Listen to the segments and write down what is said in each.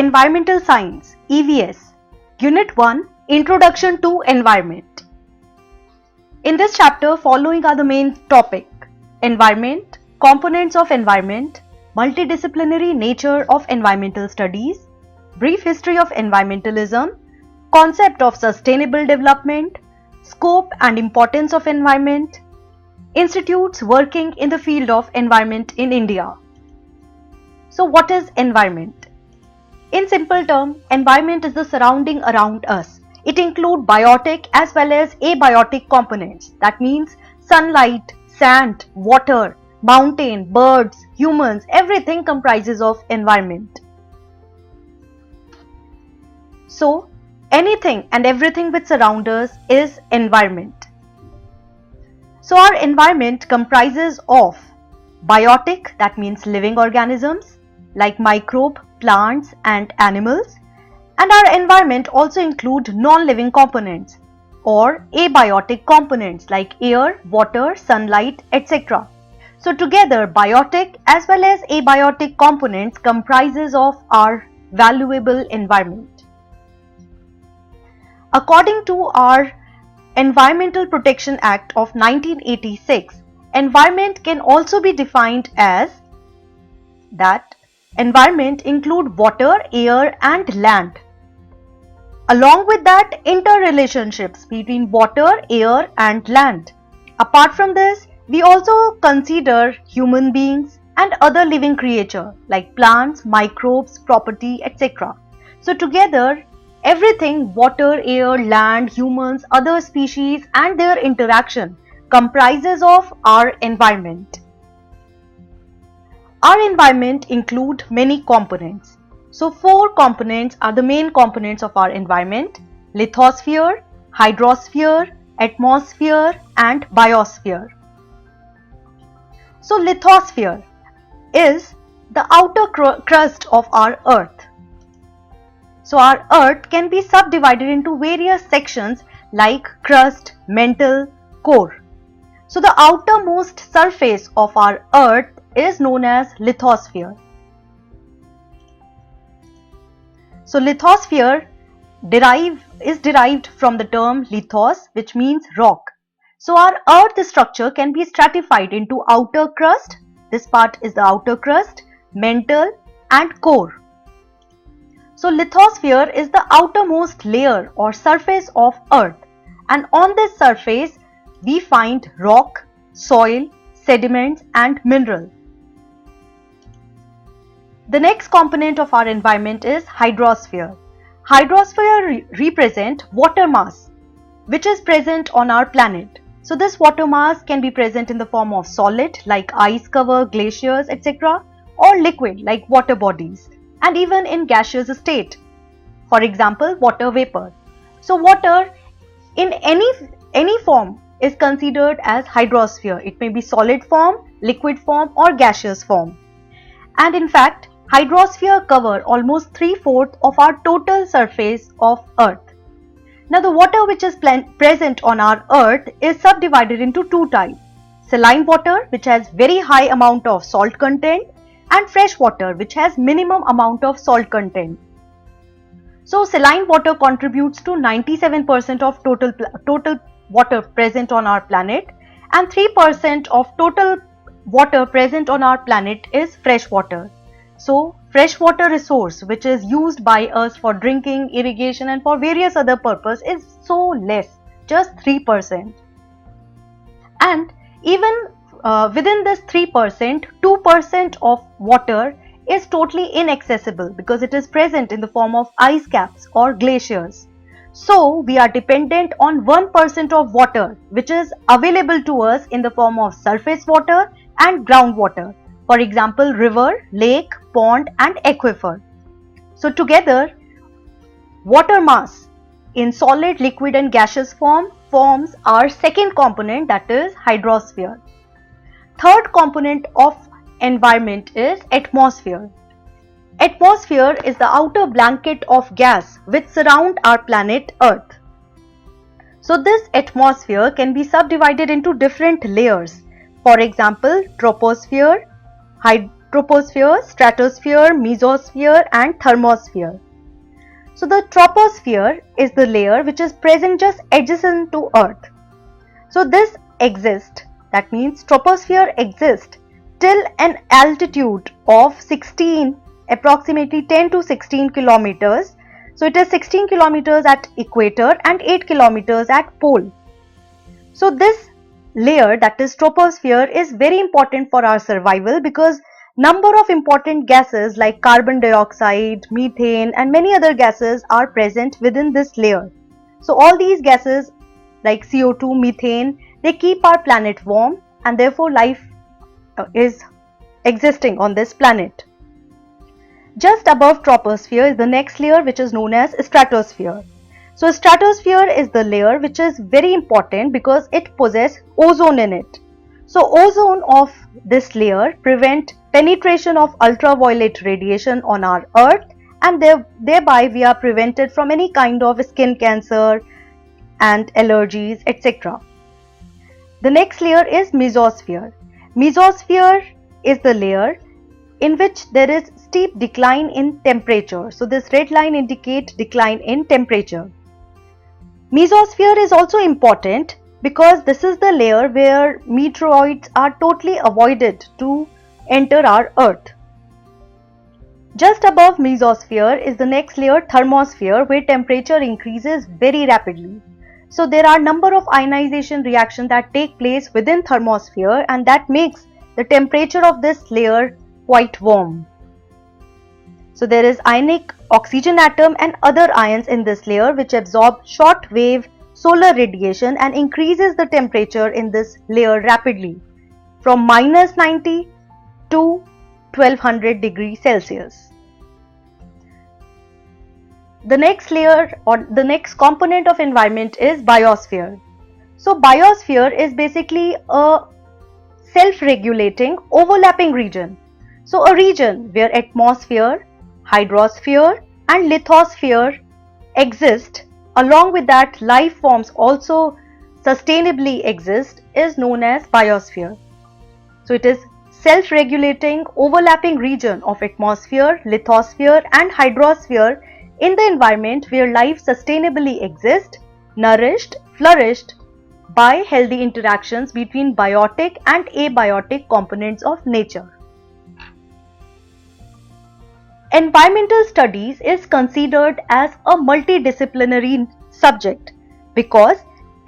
Environmental Science, EVS, Unit 1, Introduction to Environment. In this chapter, following are the main topic: environment, components of environment, multidisciplinary nature of environmental studies, brief history of environmentalism, concept of sustainable development, scope and importance of environment, institutes working in the field of environment in India. So what is environment? In simple terms, environment is the surrounding around us. It includes biotic as well as abiotic components. That means sunlight, sand, water, mountain, birds, humans, everything comprises of environment. So anything and everything which surrounds us is environment. So our environment comprises of biotic, that means living organisms like microbe, plants and animals, and our environment also include non-living components or abiotic components like air, water, sunlight, etc. So together biotic as well as abiotic components comprises of our valuable environment. According to our Environmental Protection Act of 1986, environment can also be defined as that environment include water, air and land. Along with that, interrelationships between water, air and land. Apart from this, we also consider human beings and other living creatures like plants, microbes, property, etc. So together, everything, water, air, land, humans, other species and their interaction comprises of our environment. Our environment include many components. So 4 components are the main components of our environment: lithosphere, hydrosphere, atmosphere and biosphere. So lithosphere is the outer crust of our earth. So our earth can be subdivided into various sections like crust, mantle, core. So the outermost surface of our earth is known as lithosphere. So lithosphere is derived from the term lithos, which means rock. So our earth structure can be stratified into outer crust, this part is the outer crust, mantle and core. So lithosphere is the outermost layer or surface of earth, and on this surface we find rock, soil, sediments and mineral. The next component of our environment is hydrosphere. Hydrosphere represent water mass which is present on our planet. So this water mass can be present in the form of solid like ice cover, glaciers, etc., or liquid like water bodies, and even in gaseous state, for example water vapor. So water in any form is considered as hydrosphere. It may be solid form, liquid form or gaseous form. And in fact, hydrosphere cover almost 3/4 of our total surface of earth. Now the water which is present on our earth is subdivided into 2 types: saline water, which has very high amount of salt content, and fresh water, which has minimum amount of salt content. So saline water contributes to 97% of total water present on our planet, and 3% of total water present on our planet is fresh water. So fresh water resource which is used by us for drinking, irrigation and for various other purposes is so less, just 3%. And even within this 3%, 2% of water is totally inaccessible because it is present in the form of ice caps or glaciers. So we are dependent on 1% of water which is available to us in the form of surface water and groundwater. For example, river, lake, pond and aquifer. So together, water mass in solid, liquid and gaseous form forms our second component, that is hydrosphere. Third component of environment is atmosphere. Atmosphere is the outer blanket of gas which surround our planet Earth. So this atmosphere can be subdivided into different layers. For example, troposphere, troposphere, stratosphere, mesosphere and thermosphere. So the troposphere is the layer which is present just adjacent to Earth. So this exists, that means troposphere exists till an altitude of approximately 10 to 16 kilometers. So it is 16 kilometers at equator and 8 kilometers at pole. So this layer, that is troposphere, is very important for our survival because number of important gases like carbon dioxide, methane and many other gases are present within this layer. So all these gases like CO2, methane, they keep our planet warm and therefore life is existing on this planet. Just above troposphere is the next layer which is known as stratosphere. So stratosphere is the layer which is very important because it possesses ozone in it. So ozone of this layer prevent penetration of ultraviolet radiation on our earth and thereby we are prevented from any kind of skin cancer and allergies, etc. The next layer is mesosphere. Mesosphere is the layer in which there is steep decline in temperature. So this red line indicates decline in temperature. Mesosphere is also important because this is the layer where meteoroids are totally avoided to enter our earth. Just above mesosphere is the next layer, thermosphere, where temperature increases very rapidly. So there are number of ionization reactions that take place within thermosphere and that makes the temperature of this layer quite warm. So there is ionic oxygen atom and other ions in this layer which absorb short wave solar radiation and increases the temperature in this layer rapidly from -90 to 1200 degrees Celsius. The next layer or the next component of environment is biosphere. So biosphere is basically a self-regulating overlapping region. So a region where atmosphere, hydrosphere and lithosphere exist, along with that life forms also sustainably exist, is known as biosphere. So it is self-regulating overlapping region of atmosphere, lithosphere and hydrosphere in the environment where life sustainably exists, nourished, flourished by healthy interactions between biotic and abiotic components of nature. Environmental studies is considered as a multidisciplinary subject because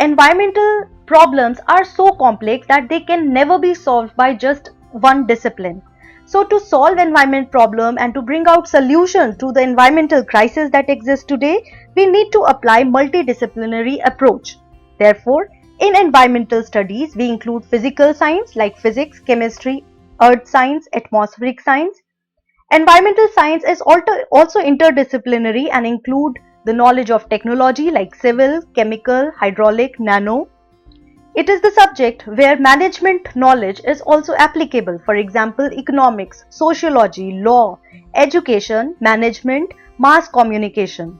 environmental problems are so complex that they can never be solved by just one discipline. So to solve environment problem and to bring out solutions to the environmental crisis that exists today, we need to apply multidisciplinary approach. Therefore, in environmental studies, we include physical science like physics, chemistry, earth science, atmospheric science. Environmental science is also interdisciplinary and include the knowledge of technology like civil, chemical, hydraulic, nano. It is the subject where management knowledge is also applicable, for example, economics, sociology, law, education, management, mass communication.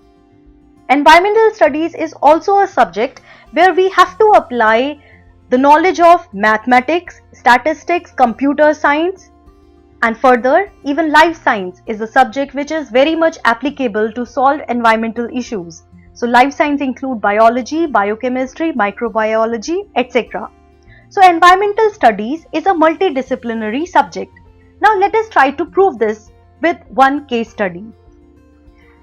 Environmental studies is also a subject where we have to apply the knowledge of mathematics, statistics, computer science, and further, even life science is a subject which is very much applicable to solve environmental issues. So life science include biology, biochemistry, microbiology, etc. So environmental studies is a multidisciplinary subject. Now let us try to prove this with one case study.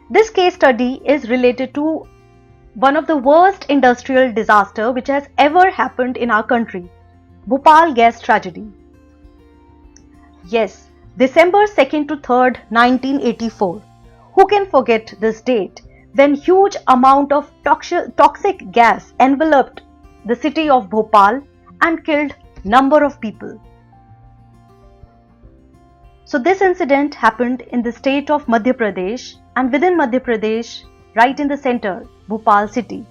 This case study is related to one of the worst industrial disaster which has ever happened in our country, Bhopal gas tragedy. Yes, December 2nd to 3rd, 1984. Who can forget this date when huge amount of toxic gas enveloped the city of Bhopal and killed number of people. So this incident happened in the state of Madhya Pradesh and within Madhya Pradesh, right in the center, Bhopal city.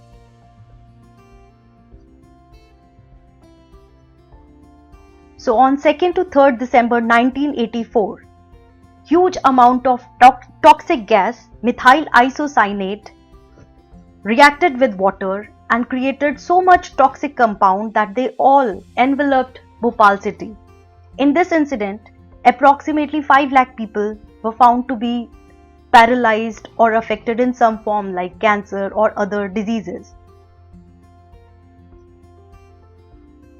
So on 2nd to 3rd December 1984, huge amount of toxic gas, methyl isocyanate, reacted with water and created so much toxic compound that they all enveloped Bhopal city. In this incident, approximately 5 lakh people were found to be paralyzed or affected in some form like cancer or other diseases.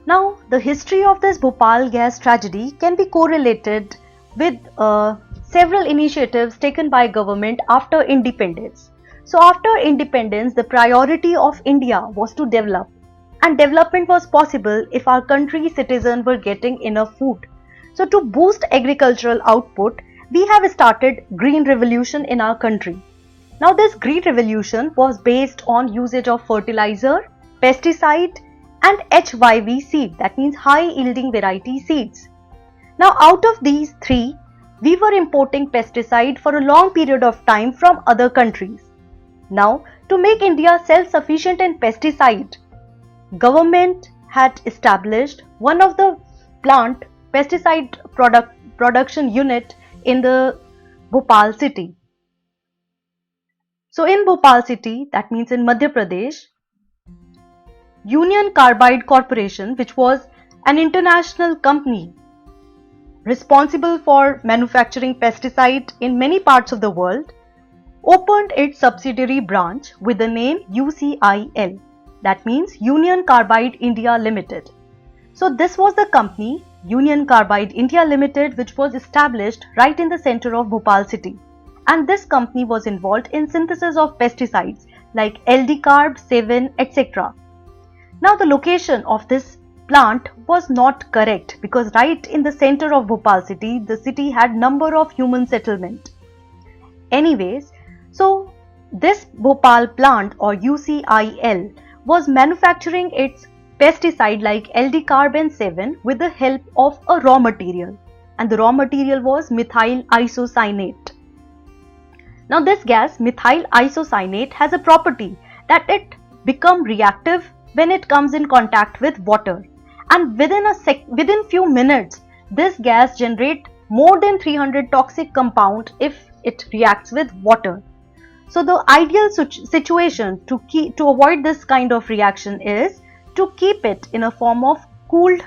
Now, the history of this Bhopal gas tragedy can be correlated with several initiatives taken by government after independence. So after independence, the priority of India was to develop, and development was possible if our country's citizens were getting enough food. So to boost agricultural output, we have started green revolution in our country. Now this green revolution was based on usage of fertilizer, pesticide and HYV seed, that means high yielding variety seeds. Now out of these three, we were importing pesticide for a long period of time from other countries. Now to make India self-sufficient in pesticide, government had established one of the plant pesticide production unit in the Bhopal city. So in Bhopal city, that means in Madhya Pradesh, Union Carbide Corporation, which was an international company responsible for manufacturing pesticide in many parts of the world, opened its subsidiary branch with the name UCIL, that means Union Carbide India Limited. So this was the company Union Carbide India Limited, which was established right in the center of Bhopal city, and this company was involved in synthesis of pesticides like LD carb, Sevin, etc. Now the location of this plant was not correct because right in the center of Bhopal city, the city had number of human settlement. Anyways, so this Bhopal plant or UCIL was manufacturing its pesticide like LD carb and Sevin with the help of a raw material, and the raw material was methyl isocyanate. Now this gas methyl isocyanate has a property that it becomes reactive when it comes in contact with water, and within few minutes this gas generates more than 300 toxic compounds if it reacts with water. So the ideal situation to avoid this kind of reaction is to keep it in a form of cooled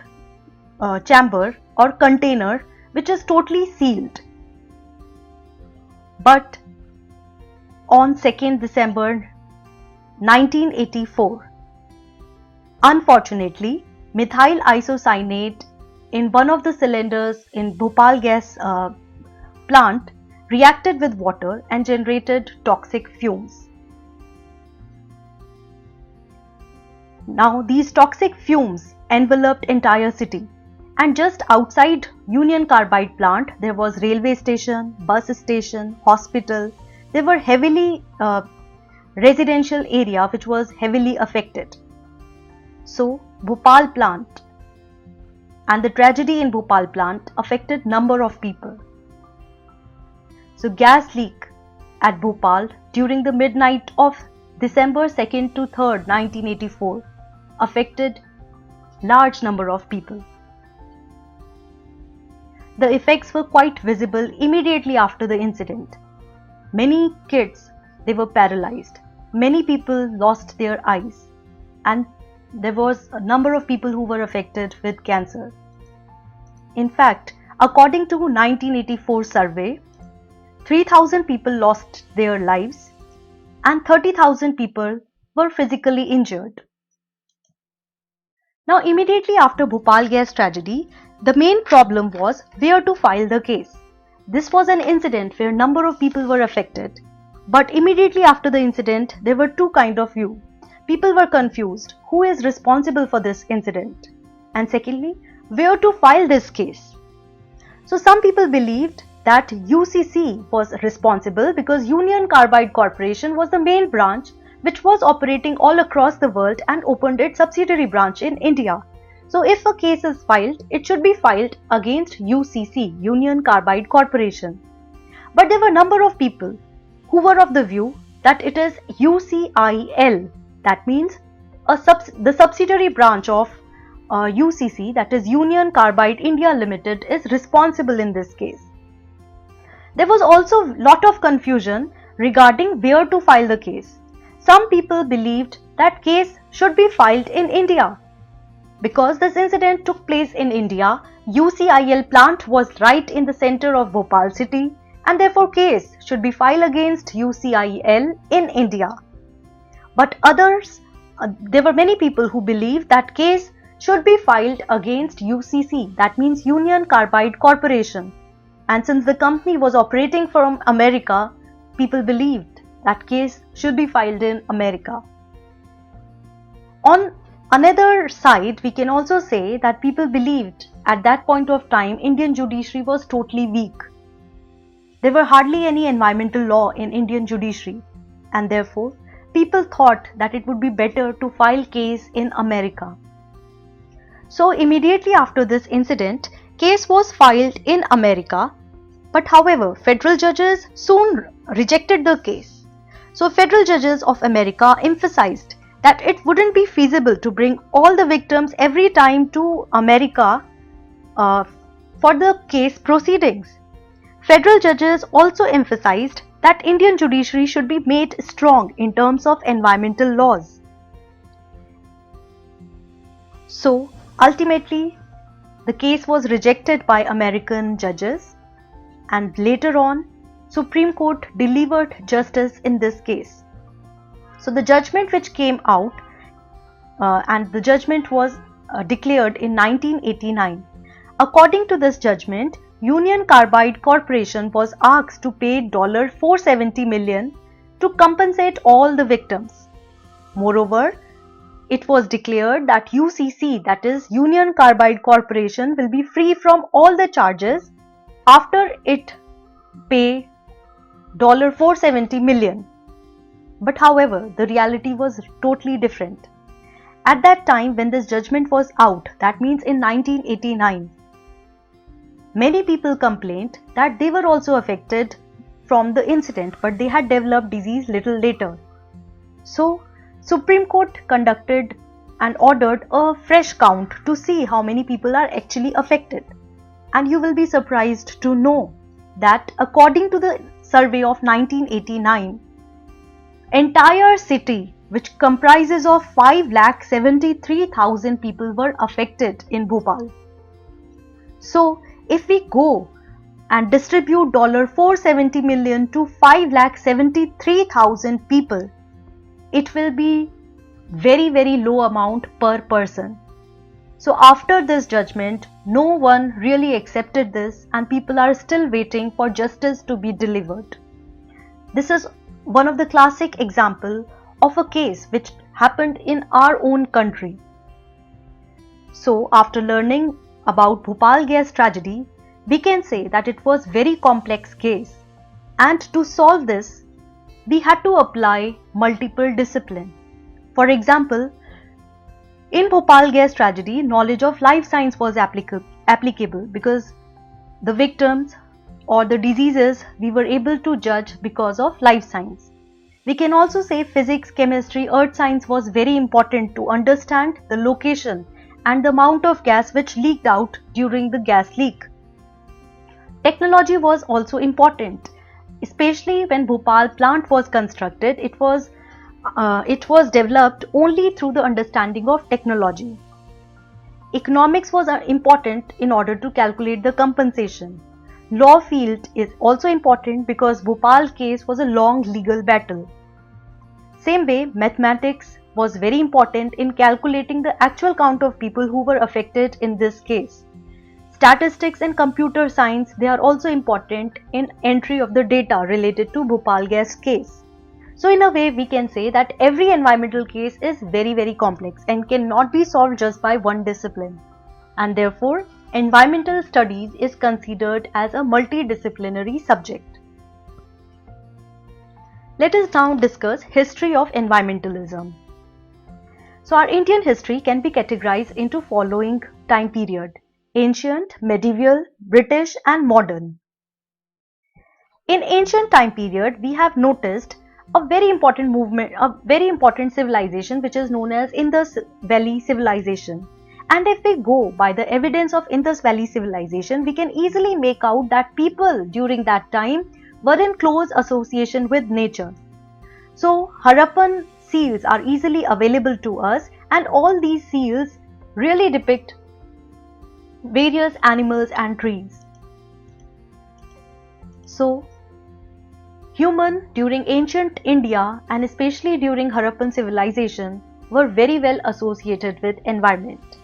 chamber or container which is totally sealed. But on 2nd December 1984, unfortunately, methyl isocyanate in one of the cylinders in Bhopal gas plant reacted with water and generated toxic fumes. Now these toxic fumes enveloped entire city, and just outside Union Carbide plant there was railway station, bus station, hospital. They were heavily residential area which was heavily affected. So Bhopal plant and the tragedy in Bhopal plant affected number of people. So gas leak at Bhopal during the midnight of December 2nd to 3rd, 1984 affected large number of people. The effects were quite visible immediately after the incident. Many kids, they were paralyzed. Many people lost their eyes, and there was a number of people who were affected with cancer. In fact, according to 1984 survey, 3,000 people lost their lives and 30,000 people were physically injured. Now immediately after Bhopal gas tragedy, the main problem was where to file the case. This was an incident where number of people were affected, but immediately after the incident there were two kind of view. People were confused who is responsible for this incident, and secondly, where to file this case. So some people believed that UCC was responsible because Union Carbide Corporation was the main branch which was operating all across the world and opened its subsidiary branch in India. So if a case is filed, it should be filed against UCC, Union Carbide Corporation. But there were a number of people who were of the view that it is UCIL, that means the subsidiary branch of UCC, that is Union Carbide India Limited, is responsible in this case. There was also a lot of confusion regarding where to file the case. Some people believed that case should be filed in India. Because this incident took place in India, UCIL plant was right in the center of Bhopal city, and therefore case should be filed against UCIL in India. But there were many people who believed that case should be filed against UCC, that means Union Carbide Corporation. And since the company was operating from America, people believed that case should be filed in America. On another side, we can also say that people believed at that point of time Indian judiciary was totally weak. There were hardly any environmental law in Indian judiciary, and therefore people thought that it would be better to file case in America. So immediately after this incident, case was filed in America, but however, federal judges soon rejected the case. So federal judges of America emphasized that it wouldn't be feasible to bring all the victims every time to America for the case proceedings. Federal judges also emphasized that Indian judiciary should be made strong in terms of environmental laws. So ultimately, the case was rejected by American judges, and later on, Supreme Court delivered justice in this case. So the judgment which came out, and the judgment was declared in 1989. According to this judgment, Union Carbide Corporation was asked to pay $470 million to compensate all the victims. Moreover, it was declared that UCC, that is Union Carbide Corporation, will be free from all the charges after it pay $470 million. But however, the reality was totally different. At that time when this judgment was out, that means in 1989, many people complained that they were also affected from the incident, but they had developed disease little later. So Supreme Court conducted and ordered a fresh count to see how many people are actually affected. And you will be surprised to know that according to the survey of 1989, entire city, which comprises of 5,73,000 people, were affected in Bhopal. So if we go and distribute $470 million to 5,73,000 people, it will be very, very low amount per person. So after this judgment, no one really accepted this, and people are still waiting for justice to be delivered. This is one of the classic example of a case which happened in our own country. So after learning about Bhopal gas tragedy, we can say that it was very complex case, and to solve this, we had to apply multiple discipline. For example, in Bhopal gas tragedy, knowledge of life science was applicable because the victims or the diseases we were able to judge because of life science. We can also say physics, chemistry, earth science was very important to understand the location and the amount of gas which leaked out during the gas leak. Technology was also important, especially when Bhopal plant was constructed. It was developed only through the understanding of technology. Economics was important in order to calculate the compensation. Law field is also important because Bhopal case was a long legal battle. Same way, mathematics was very important in calculating the actual count of people who were affected in this case. Statistics and computer science, they are also important in entry of the data related to Bhopal gas case. So in a way, we can say that every environmental case is very, very complex and cannot be solved just by one discipline. And therefore, environmental studies is considered as a multidisciplinary subject. Let us now discuss history of environmentalism. So our Indian history can be categorized into following time period: ancient, medieval, British and modern. In ancient time period, we have noticed a very important movement, a very important civilization which is known as Indus Valley Civilization. And if we go by the evidence of Indus Valley Civilization, we can easily make out that people during that time were in close association with nature. So Harappan seals are easily available to us, and all these seals really depict various animals and trees. So, human during ancient India and especially during Harappan civilization were very well associated with environment.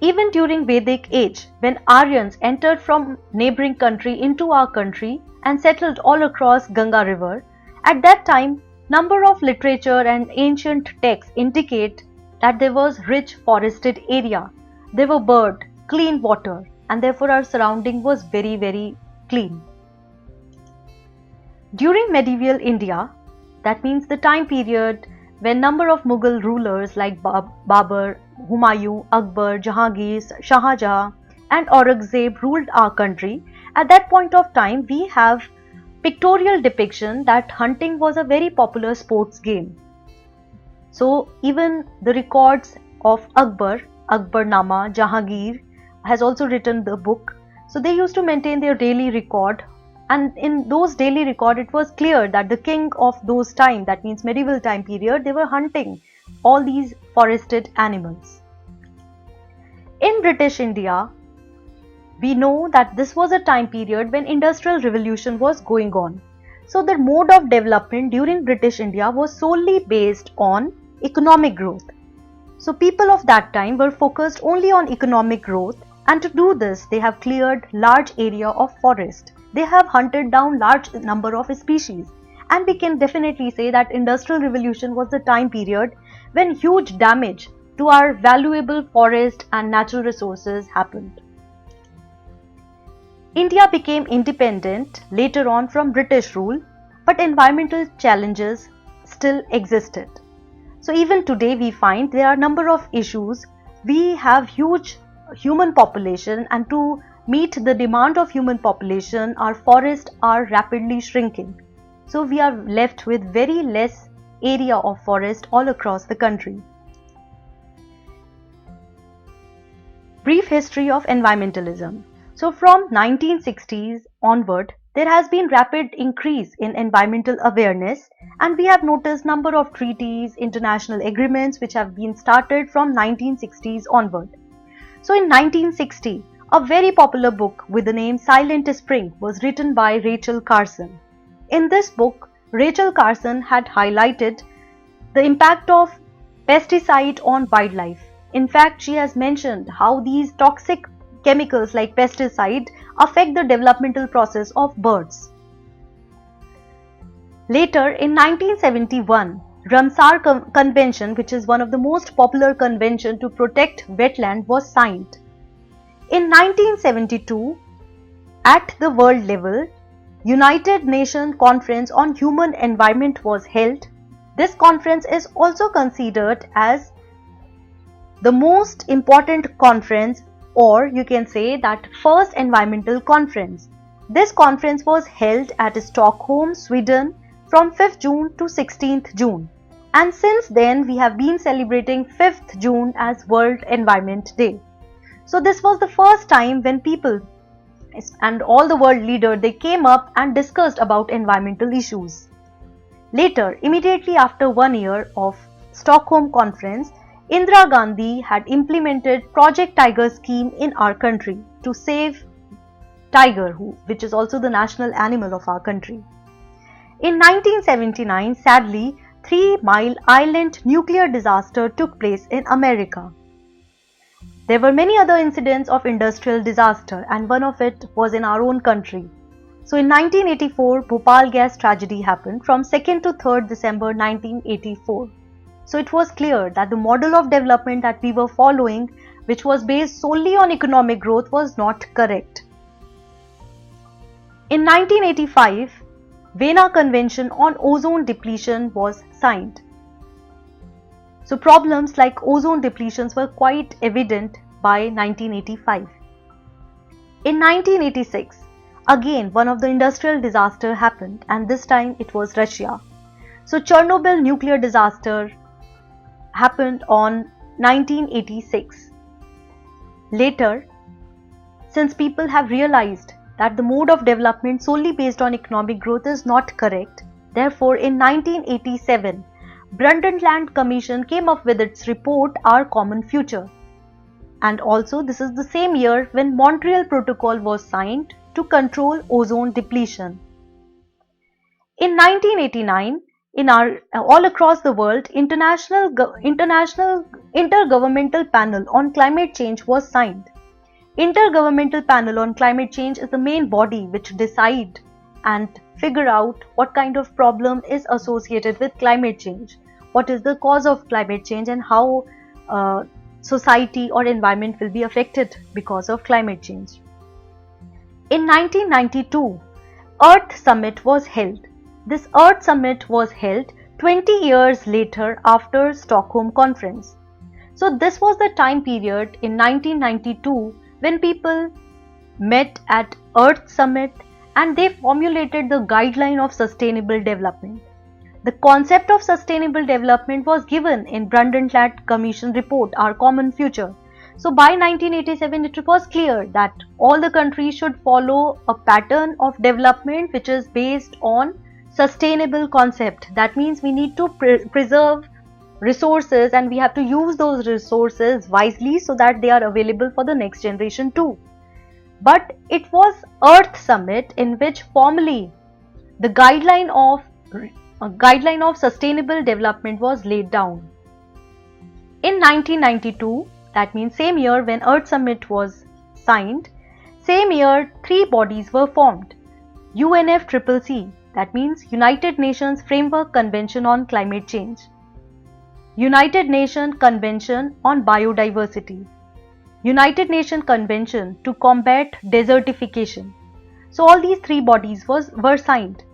Even during Vedic age, when Aryans entered from neighboring country into our country and settled all across Ganga river, at that time number of literature and ancient texts indicate that there was rich forested area, there were bird, clean water, and therefore our surrounding was very clean. During medieval India, that means the time period when number of Mughal rulers like Babur, Humayun, Akbar, Jahangir, Shah Jahan and Aurangzeb ruled our country, at that point of time we have pictorial depiction that hunting was a very popular sports game. So even the records of Akbarnama, Jahangir has also written the book. So they used to maintain their daily record, and in those daily record it was clear that the king of those time, that means medieval time period, they were hunting all these forested animals. In British India, we know that this was a time period when industrial revolution was going on. So the mode of development during British India was solely based on economic growth. So people of that time were focused only on economic growth, and to do this they have cleared large area of forest. They have hunted down large number of species, and we can definitely say that industrial revolution was the time period when huge damage to our valuable forest and natural resources happened. India became independent later on from British rule, but environmental challenges still existed. So even today we find there are a number of issues. We have huge human population, and to meet the demand of human population, our forests are rapidly shrinking. So we are left with very less area of forest all across the country. Brief history of environmentalism. So from 1960s onward, there has been rapid increase in environmental awareness, and we have noticed number of treaties, international agreements which have been started from 1960s onward. So in 1960, a very popular book with the name Silent Spring was written by Rachel Carson. In this book, Rachel Carson had highlighted the impact of pesticide on wildlife. In fact, she has mentioned how these toxic chemicals like pesticide affect the developmental process of birds. Later in 1971, Ramsar Convention, which is one of the most popular convention to protect wetland, was signed. In 1972, at the world level, United Nations Conference on Human Environment was held. This conference is also considered as the most important conference, or you can say that first environmental conference. This conference was held at Stockholm, Sweden from 5th June to 16th June. And since then we have been celebrating 5th June as World Environment Day. So this was the first time when people and all the world leaders, they came up and discussed about environmental issues. Later, immediately after 1 year of Stockholm conference, Indira Gandhi had implemented Project Tiger scheme in our country to save tiger, which is also the national animal of our country. In 1979, sadly, 3 Mile Island nuclear disaster took place in America. There were many other incidents of industrial disaster, and one of it was in our own country. So in 1984, Bhopal gas tragedy happened from 2nd to 3rd December 1984. So it was clear that the model of development that we were following, which was based solely on economic growth, was not correct. In 1985, Vienna Convention on Ozone Depletion was signed. So problems like ozone depletions were quite evident by 1985. In 1986, again one of the industrial disaster happened, and this time it was Russia. So Chernobyl nuclear disaster happened on 1986. Later, since people have realized that the mode of development solely based on economic growth is not correct, therefore in 1987, Brundtland Commission came up with its report Our Common Future. And also this is the same year when Montreal Protocol was signed to control ozone depletion. In 1989, all across the world, Intergovernmental Panel on Climate Change was signed. Intergovernmental Panel on Climate Change is the main body which decide and figure out what kind of problem is associated with climate change, what is the cause of climate change, and how society or environment will be affected because of climate change. In 1992, Earth Summit was held. This Earth Summit was held 20 years later after Stockholm Conference. So this was the time period in 1992 when people met at Earth Summit and they formulated the guideline of sustainable development. The concept of sustainable development was given in Brundtland Commission report, Our Common Future. So by 1987, it was clear that all the countries should follow a pattern of development which is based on sustainable concept. That means we need to preserve resources and we have to use those resources wisely so that they are available for the next generation too. But it was Earth Summit in which formally the guideline of sustainable development was laid down. In 1992, that means same year when Earth Summit was signed, same year 3 bodies were formed. UNFCCC, that means United Nations Framework Convention on Climate Change, United Nations Convention on Biodiversity, United Nations Convention to Combat Desertification. So all these 3 bodies were signed.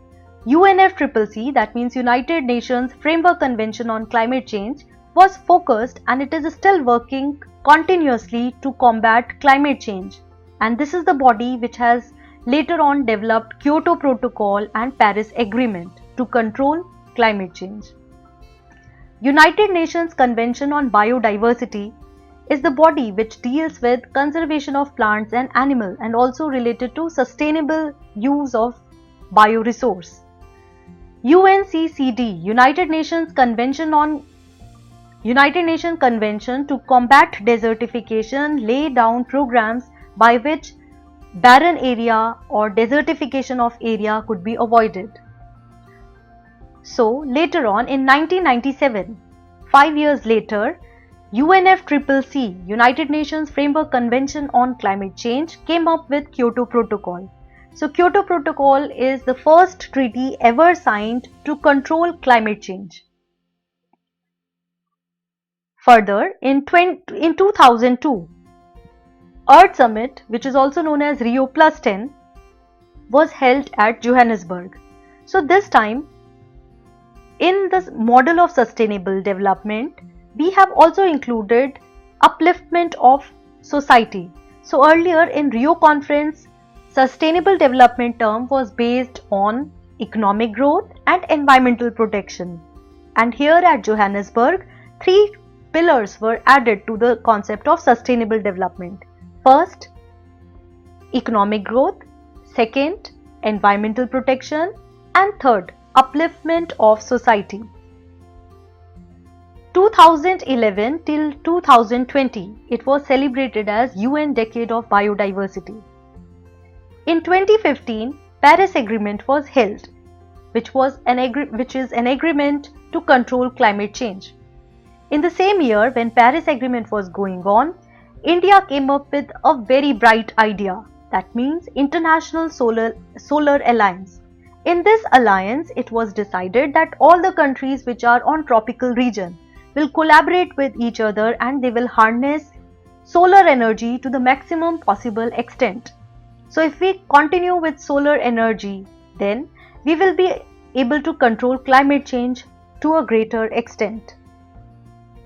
UNFCCC, that means United Nations Framework Convention on Climate Change, was focused and it is still working continuously to combat climate change. And this is the body which has later on developed Kyoto Protocol and Paris Agreement to control climate change. United Nations Convention on Biodiversity is the body which deals with conservation of plants and animals and also related to sustainable use of bioresource. UNCCD, United Nations Convention to Combat Desertification, lay down programs by which barren area or desertification of area could be avoided. So later on in 1997, 5 years later, UNFCCC, United Nations Framework Convention on Climate Change, came up with Kyoto Protocol. So Kyoto Protocol is the first treaty ever signed to control climate change. Further, in 2002, Earth Summit, which is also known as Rio Plus 10, was held at Johannesburg. So this time, in this model of sustainable development, we have also included upliftment of society. So earlier in Rio conference, sustainable development term was based on economic growth and environmental protection. And here at Johannesburg, 3 pillars were added to the concept of sustainable development. First, economic growth. Second, environmental protection. And third, upliftment of society. 2011 till 2020, it was celebrated as UN Decade of Biodiversity. In 2015, Paris Agreement was held, which is an agreement to control climate change. In the same year, when Paris Agreement was going on, India came up with a very bright idea. That means International Solar Alliance. In this alliance, it was decided that all the countries which are on tropical region will collaborate with each other and they will harness solar energy to the maximum possible extent. So if we continue with solar energy, then we will be able to control climate change to a greater extent.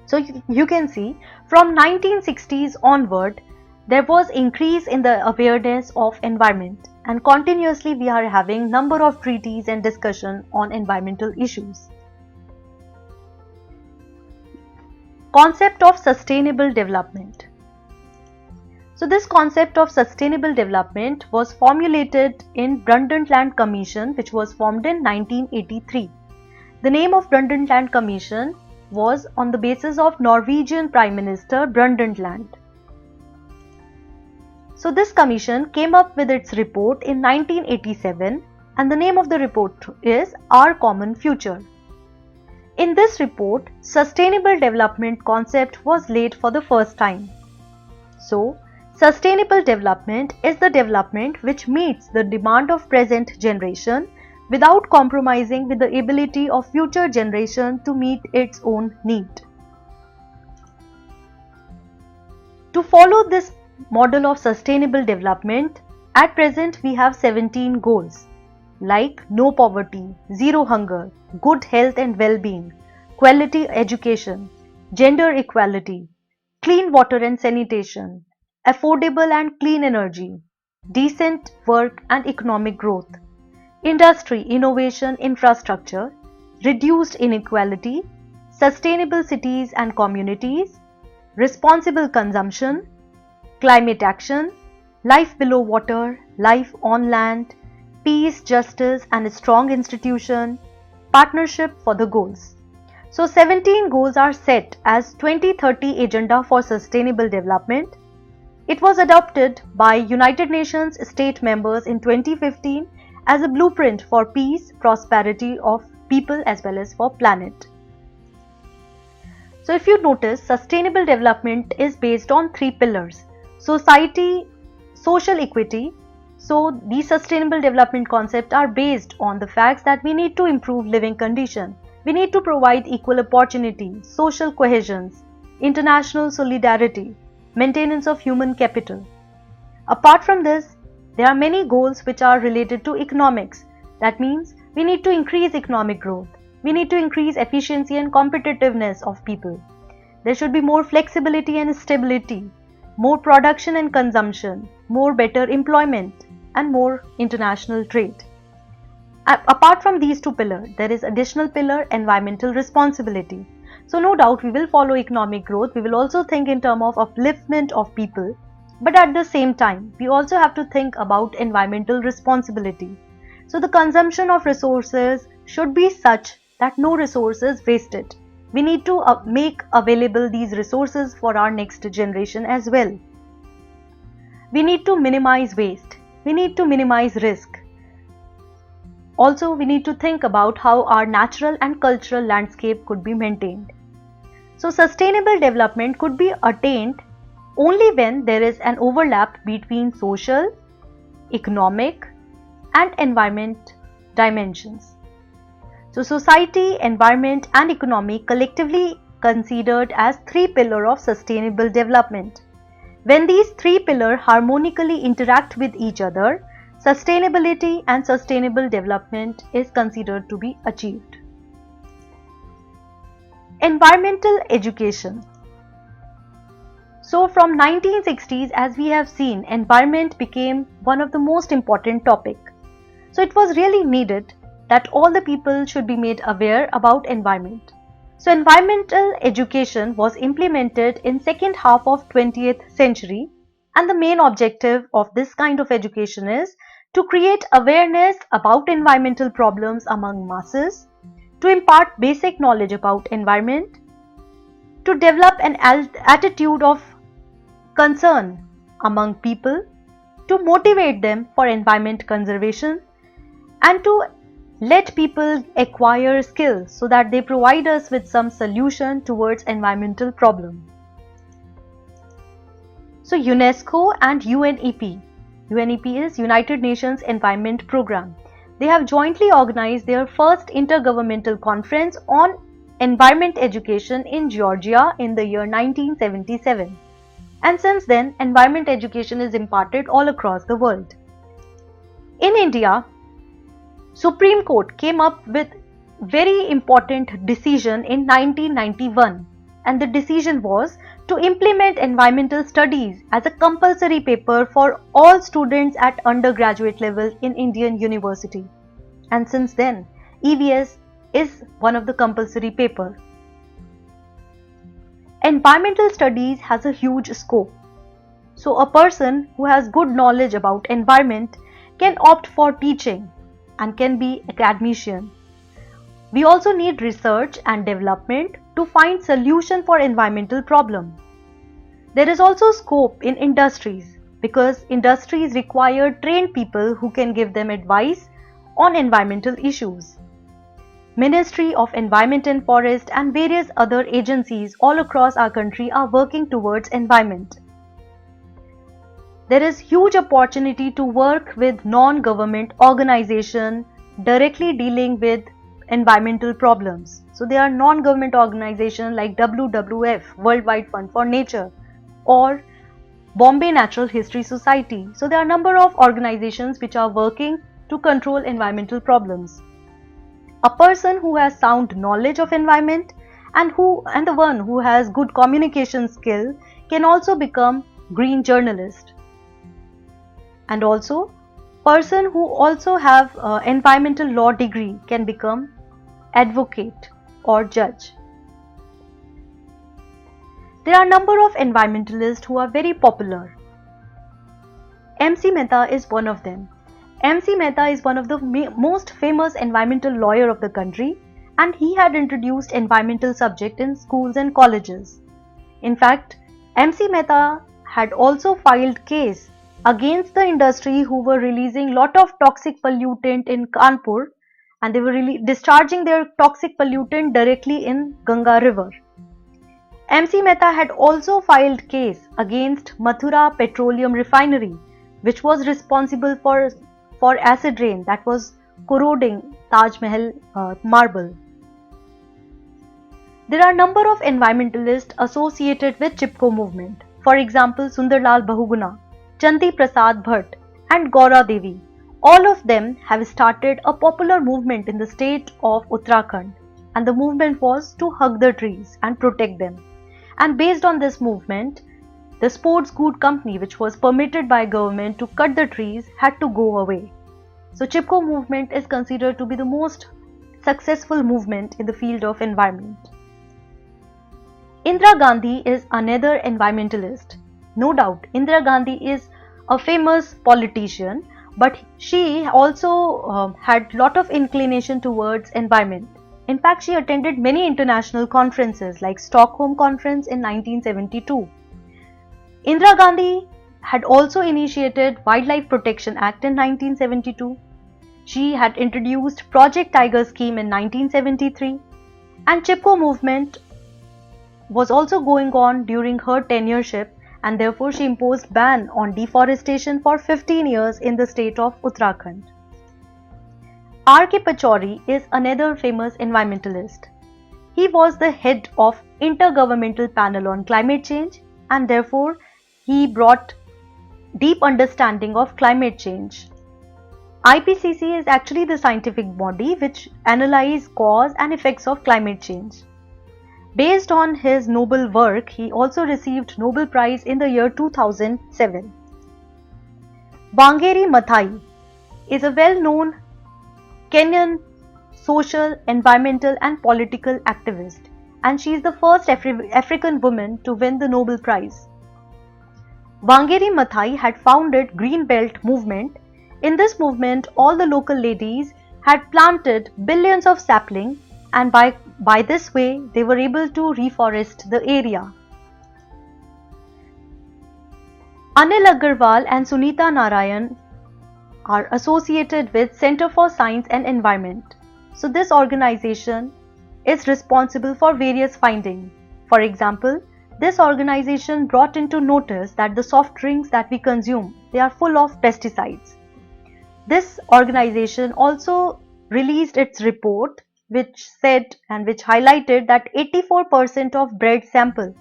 So you can see from 1960s onward, there was increase in the awareness of environment, and continuously we are having number of treaties and discussion on environmental issues. Concept of sustainable development. So this concept of sustainable development was formulated in Brundtland Commission, which was formed in 1983. The name of Brundtland Commission was on the basis of Norwegian Prime Minister Brundtland. So this commission came up with its report in 1987, and the name of the report is Our Common Future. In this report, sustainable development concept was laid for the first time. So, sustainable development is the development which meets the demand of present generation without compromising with the ability of future generation to meet its own need. To follow this model of sustainable development, at present we have 17 goals like no poverty, zero hunger, good health and well-being, quality education, gender equality, clean water and sanitation, affordable and clean energy, decent work and economic growth, industry, innovation, infrastructure, reduced inequality, sustainable cities and communities, responsible consumption, climate action, life below water, life on land, peace, justice and a strong institution, partnership for the goals. So 17 goals are set as 2030 Agenda for Sustainable Development. It was adopted by United Nations state members in 2015 as a blueprint for peace, prosperity of people as well as for planet. So if you notice, sustainable development is based on 3 pillars: society, social equity. So these sustainable development concepts are based on the facts that we need to improve living condition. We need to provide equal opportunity, social cohesion, international solidarity, maintenance of human capital. Apart from this, there are many goals which are related to economics. That means we need to increase economic growth. We need to increase efficiency and competitiveness of people. There should be more flexibility and stability, more production and consumption, more better employment, and more international trade. Apart from these 2 pillars, there is additional pillar, environmental responsibility. So no doubt we will follow economic growth. We will also think in terms of upliftment of people. But at the same time, we also have to think about environmental responsibility. So the consumption of resources should be such that no resource is wasted. We need to make available these resources for our next generation as well. We need to minimize waste. We need to minimize risk. Also, we need to think about how our natural and cultural landscape could be maintained. So sustainable development could be attained only when there is an overlap between social, economic, and environment dimensions. So society, environment, and economy collectively considered as 3 pillars of sustainable development. When these 3 pillars harmonically interact with each other, sustainability and sustainable development is considered to be achieved. Environmental education. So from 1960s, as we have seen, environment became one of the most important topic. So it was really needed that all the people should be made aware about environment. So environmental education was implemented in second half of 20th century, and the main objective of this kind of education is to create awareness about environmental problems among masses, to impart basic knowledge about environment, to develop an attitude of concern among people, to motivate them for environment conservation, and to let people acquire skills so that they provide us with some solution towards environmental problem. So UNESCO and UNEP. UNEP is United Nations Environment Programme. They have jointly organized their first intergovernmental conference on environment education in Georgia in the year 1977. And since then, environment education is imparted all across the world. In India, Supreme Court came up with very important decision in 1991, and the decision was to implement environmental studies as a compulsory paper for all students at undergraduate level in Indian university. And since then, EVS is one of the compulsory paper. Environmental studies has a huge scope. So a person who has good knowledge about environment can opt for teaching and can be academician. We also need research and development to find solution for environmental problem. There is also scope in industries. because industries require trained people who can give them advice on environmental issues. Ministry of Environment and Forest and various other agencies all across our country are working towards environment. There is huge opportunity to work with non-government organizations directly dealing with environmental problems. So there are non-government organizations like WWF, Worldwide Fund for Nature, or Bombay Natural History Society. So there are a number of organizations which are working to control environmental problems. A person who has sound knowledge of environment and the one who has good communication skill can also become green journalist. And also, person who also have environmental law degree can become advocate or judge. There are a number of environmentalists who are very popular. MC Mehta is one of them. MC Mehta is one of the most famous environmental lawyer of the country, and he had introduced environmental subject in schools and colleges. In fact, MC Mehta had also filed case against the industry who were releasing lot of toxic pollutant in Kanpur, and they were really discharging their toxic pollutant directly in Ganga river. MC Mehta had also filed case against Mathura Petroleum Refinery, which was responsible for acid rain that was corroding Taj Mahal marble. There are a number of environmentalists associated with Chipko movement. For example, Sundarlal Bahuguna, Chanti Prasad Bhatt and Gaura Devi. All of them have started a popular movement in the state of Uttarakhand, and the movement was to hug the trees and protect them. And based on this movement, the sports good company which was permitted by government to cut the trees had to go away. So Chipko movement is considered to be the most successful movement in the field of environment. Indira Gandhi is another environmentalist. No doubt, Indira Gandhi is a famous politician, but she also had lot of inclination towards environment. In fact, she attended many international conferences like Stockholm Conference in 1972. Indira Gandhi had also initiated Wildlife Protection Act in 1972. She had introduced Project Tiger scheme in 1973, and Chipko movement was also going on during her tenureship, and therefore she imposed ban on deforestation for 15 years in the state of Uttarakhand. R.K. Pachauri is another famous environmentalist. He was the head of Intergovernmental Panel on Climate Change, and therefore he brought deep understanding of climate change. IPCC is actually the scientific body which analyzes cause and effects of climate change. Based on his noble work, he also received Nobel Prize in the year 2007. Wangari Maathai is a well-known Kenyan social, environmental and political activist, and she is the first African woman to win the Nobel Prize. Wangari Maathai had founded Green Belt movement. In this movement, all the local ladies had planted billions of saplings, and by this way they were able to reforest the area. Anil Agarwal and Sunita Narayan are associated with Center for Science and Environment. So this organization is responsible for various findings. For example, this organization brought into notice that the soft drinks that we consume, they are full of pesticides. This organization also released its report which said and which highlighted that 84% of bread sample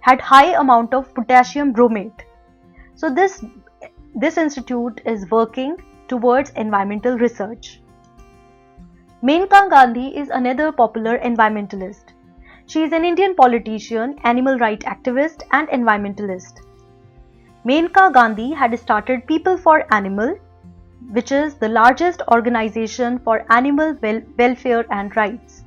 had high amount of potassium bromate. So this institute is working towards environmental research. Maneka Gandhi is another popular environmentalist. She is an Indian politician, animal rights activist and environmentalist. Maneka Gandhi had started People for Animal, which is the largest organization for animal welfare and rights.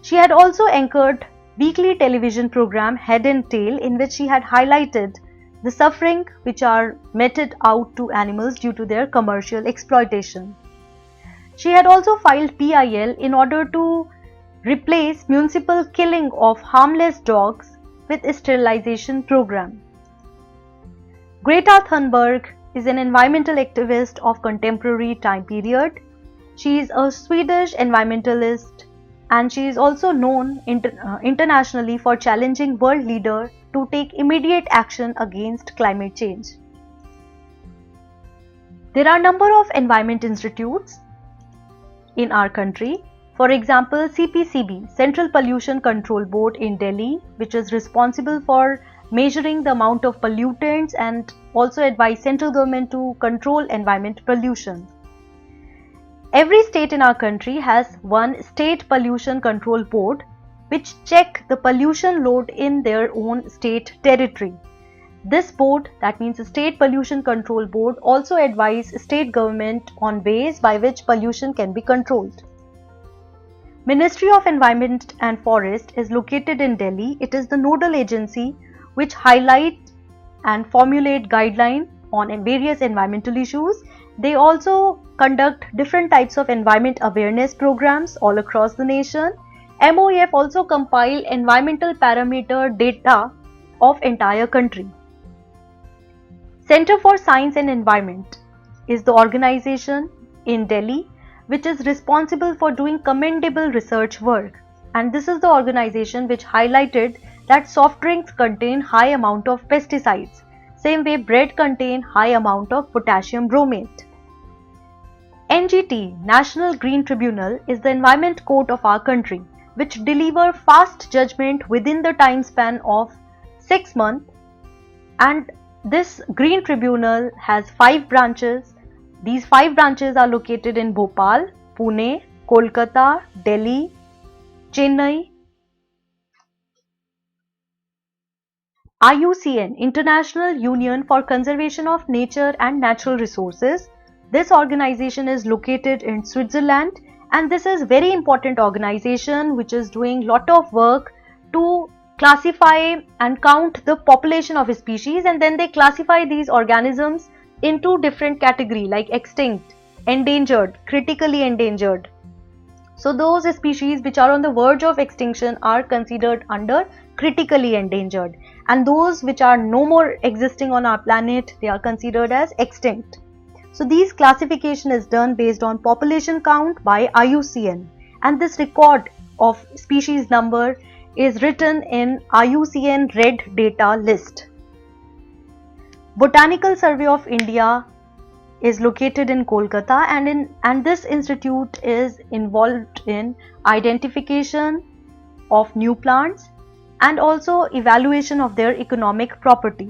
She had also anchored weekly television program Head and Tail, in which she had highlighted the suffering which are meted out to animals due to their commercial exploitation. She had also filed PIL in order to replace municipal killing of harmless dogs with a sterilization program. Greta Thunberg is an environmental activist of contemporary time period. She is a Swedish environmentalist and she is also known internationally for challenging world leaders to take immediate action against climate change. There are a number of environment institutes in our country. For example, CPCB, Central Pollution Control Board in Delhi, which is responsible for measuring the amount of pollutants and also advise central government to control environment pollution. Every state in our country has one State Pollution Control Board which check the pollution load in their own state territory. This board, that means the State Pollution Control Board, also advises state government on ways by which pollution can be controlled. Ministry of Environment and Forest is located in Delhi. It is the nodal agency which highlight and formulate guidelines on various environmental issues. They also conduct different types of environment awareness programs all across the nation. MOEF also compile environmental parameter data of entire country. Center for Science and Environment is the organization in Delhi which is responsible for doing commendable research work, and this is the organization which highlighted that soft drinks contain high amount of pesticides, same way bread contain high amount of potassium bromate. NGT, National Green Tribunal, is the environment court of our country which deliver fast judgment within the time span of 6 months, and this Green Tribunal has 5 branches. These 5 branches are located in Bhopal, Pune, Kolkata, Delhi, Chennai. IUCN, International Union for Conservation of Nature and Natural Resources. This organization is located in Switzerland, and this is very important organization which is doing lot of work to classify and count the population of a species, and then they classify these organisms into different categories like extinct, endangered, critically endangered. So those species which are on the verge of extinction are considered under critically endangered, and those which are no more existing on our planet, they are considered as extinct. So these classification is done based on population count by IUCN, and this record of species number is written in IUCN Red Data List. Botanical Survey of India is located in Kolkata, and this institute is involved in identification of new plants and also evaluation of their economic property.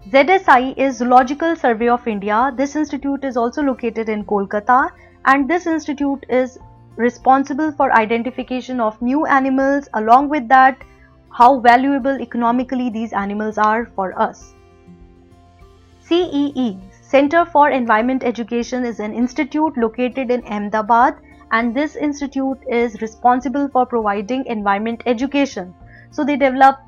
ZSI is Zoological Survey of India. This institute is also located in Kolkata, and this institute is responsible for identification of new animals, along with that how valuable economically these animals are for us. CEE, Center for Environment Education, is an institute located in Ahmedabad, and this institute is responsible for providing environment education. So they develop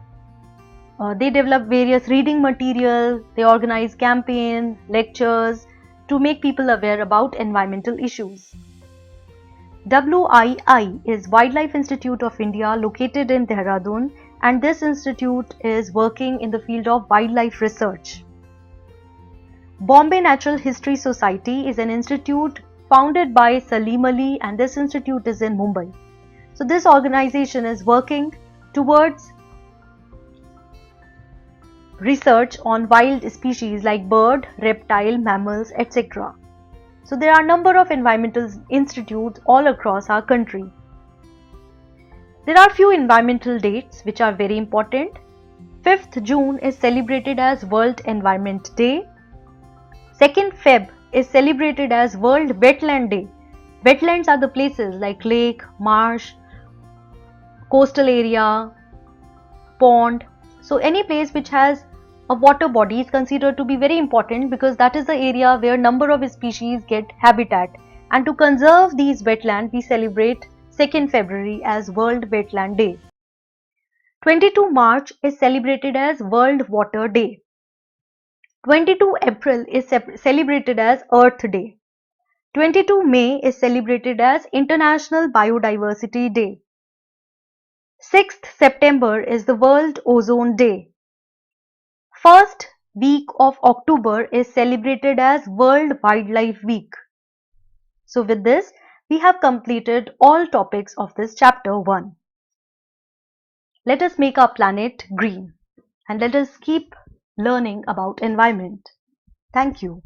various reading material, they organize campaign, lectures to make people aware about environmental issues. WII is Wildlife Institute of India, located in Dehradun, and this institute is working in the field of wildlife research. Bombay Natural History Society is an institute founded by Salim Ali, and this institute is in Mumbai. So this organization is working towards research on wild species like bird, reptile, mammals, etc. So there are a number of environmental institutes all across our country. There are few environmental dates which are very important. 5th June is celebrated as World Environment Day. 2nd Feb is celebrated as World Wetland Day. Wetlands are the places like lake, marsh, coastal area, pond. So any place which has a water body is considered to be very important, because that is the area where number of species get habitat. And to conserve these wetlands, we celebrate 2nd February as World Wetland Day. 22 March is celebrated as World Water Day. 22 April is celebrated as Earth Day. 22 May is celebrated as International Biodiversity Day. 6th September is the World Ozone Day. 1st week of October is celebrated as World Wildlife Week. So with this, we have completed all topics of this chapter 1. Let us make our planet green and let us keep learning about environment. Thank you.